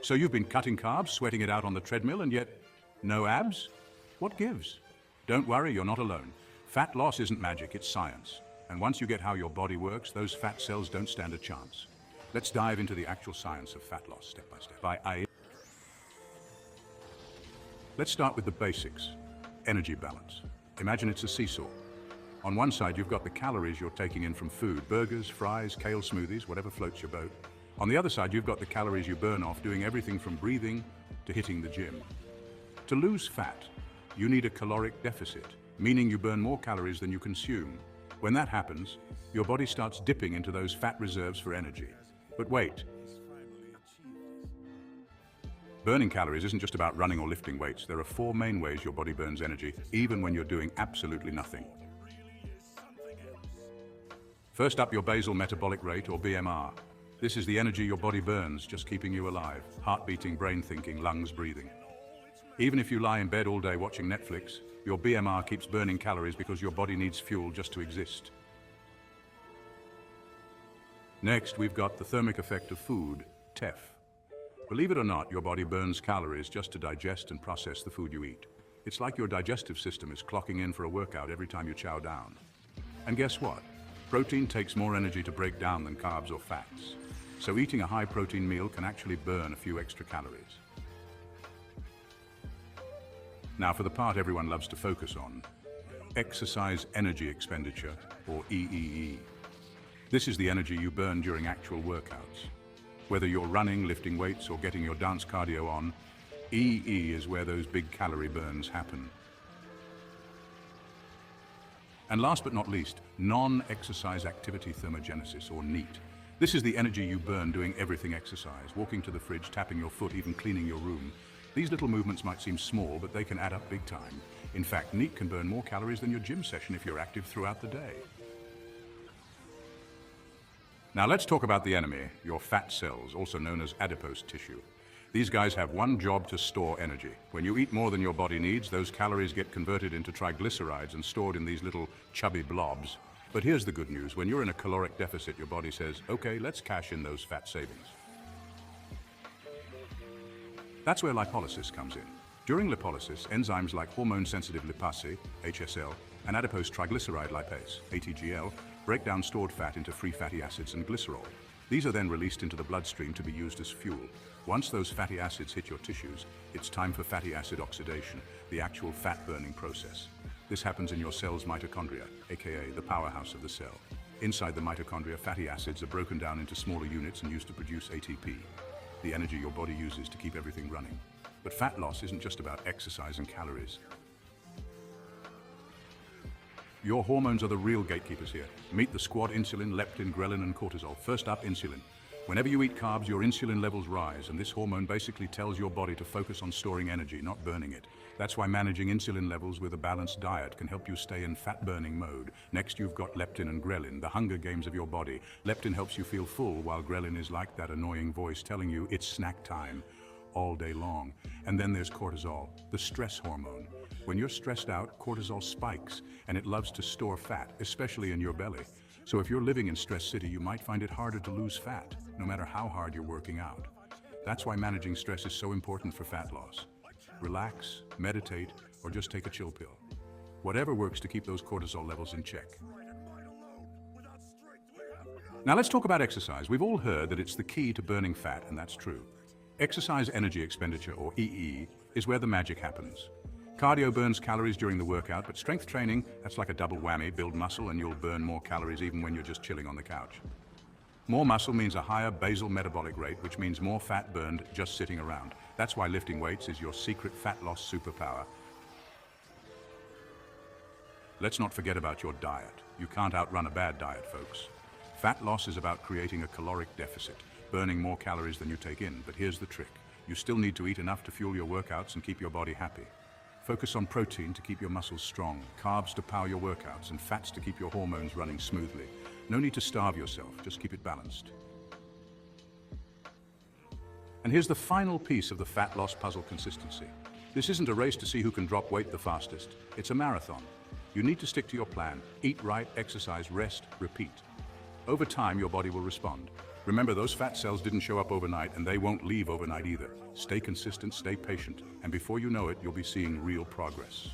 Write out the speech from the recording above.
So you've been cutting carbs, sweating it out on the treadmill, and yet no abs? What gives? Don't worry, you're not alone. Fat loss isn't magic, it's science. And once you get how your body works, those fat cells don't stand a chance. Let's dive into the actual science of fat loss step by step. Let's start with the basics. Energy balance. Imagine it's a seesaw. On one side, you've got the calories you're taking in from food, burgers, fries, kale smoothies, whatever floats your boat. On the other side, you've got the calories you burn off doing everything from breathing to hitting the gym. To lose fat, you need a caloric deficit, meaning you burn more calories than you consume. When that happens, your body starts dipping into those fat reserves for energy. But wait. Burning calories isn't just about running or lifting weights. There are 4 main ways your body burns energy, even when you're doing absolutely nothing. First up, your basal metabolic rate, or BMR. This is the energy your body burns, just keeping you alive. Heart beating, brain thinking, lungs breathing. Even if you lie in bed all day watching Netflix, your BMR keeps burning calories because your body needs fuel just to exist. Next, we've got the thermic effect of food, TEF. Believe it or not, your body burns calories just to digest and process the food you eat. It's like your digestive system is clocking in for a workout every time you chow down. And guess what? Protein takes more energy to break down than carbs or fats. So eating a high-protein meal can actually burn a few extra calories. Now for the part everyone loves to focus on, exercise energy expenditure, or EEE. This is the energy you burn during actual workouts. Whether you're running, lifting weights, or getting your dance cardio on, EEE is where those big calorie burns happen. And last but not least, non-exercise activity thermogenesis, or NEAT. This is the energy you burn doing everything exercise, walking to the fridge, tapping your foot, even cleaning your room. These little movements might seem small, but they can add up big time. In fact, NEAT can burn more calories than your gym session if you're active throughout the day. Now let's talk about the enemy, your fat cells, also known as adipose tissue. These guys have one job: to store energy. When you eat more than your body needs, those calories get converted into triglycerides and stored in these little chubby blobs. But here's the good news. When you're in a caloric deficit, your body says, okay, let's cash in those fat savings. That's where lipolysis comes in. During lipolysis, enzymes like hormone-sensitive lipase, HSL, and adipose triglyceride lipase, ATGL, break down stored fat into free fatty acids and glycerol. These are then released into the bloodstream to be used as fuel. Once those fatty acids hit your tissues, it's time for fatty acid oxidation, the actual fat-burning process. This happens in your cell's mitochondria, aka the powerhouse of the cell. Inside the mitochondria, fatty acids are broken down into smaller units and used to produce ATP, the energy your body uses to keep everything running. But fat loss isn't just about exercise and calories. Your hormones are the real gatekeepers here. Meet the squad: insulin, leptin, ghrelin, and cortisol. First up, insulin. Whenever you eat carbs, your insulin levels rise, and this hormone basically tells your body to focus on storing energy, not burning it. That's why managing insulin levels with a balanced diet can help you stay in fat-burning mode. Next, you've got leptin and ghrelin, the hunger games of your body. Leptin helps you feel full, while ghrelin is like that annoying voice telling you it's snack time all day long. And then there's cortisol, the stress hormone. When you're stressed out, cortisol spikes, and it loves to store fat, especially in your belly. So if you're living in Stress City, you might find it harder to lose fat, no matter how hard you're working out. That's why managing stress is so important for fat loss. Relax, meditate, or just take a chill pill. Whatever works to keep those cortisol levels in check. Now let's talk about exercise. We've all heard that it's the key to burning fat, and that's true. Exercise energy expenditure, or EE, is where the magic happens. Cardio burns calories during the workout, but strength training, that's like a double whammy. Build muscle and you'll burn more calories even when you're just chilling on the couch. More muscle means a higher basal metabolic rate, which means more fat burned just sitting around. That's why lifting weights is your secret fat loss superpower. Let's not forget about your diet. You can't outrun a bad diet, folks. Fat loss is about creating a caloric deficit, burning more calories than you take in. But here's the trick. You still need to eat enough to fuel your workouts and keep your body happy. Focus on protein to keep your muscles strong, carbs to power your workouts, and fats to keep your hormones running smoothly. No need to starve yourself, just keep it balanced. And here's the final piece of the fat loss puzzle: consistency. This isn't a race to see who can drop weight the fastest. It's a marathon. You need to stick to your plan. Eat right, exercise, rest, repeat. Over time, your body will respond. Remember, those fat cells didn't show up overnight, and they won't leave overnight either. Stay consistent, stay patient, and before you know it, you'll be seeing real progress.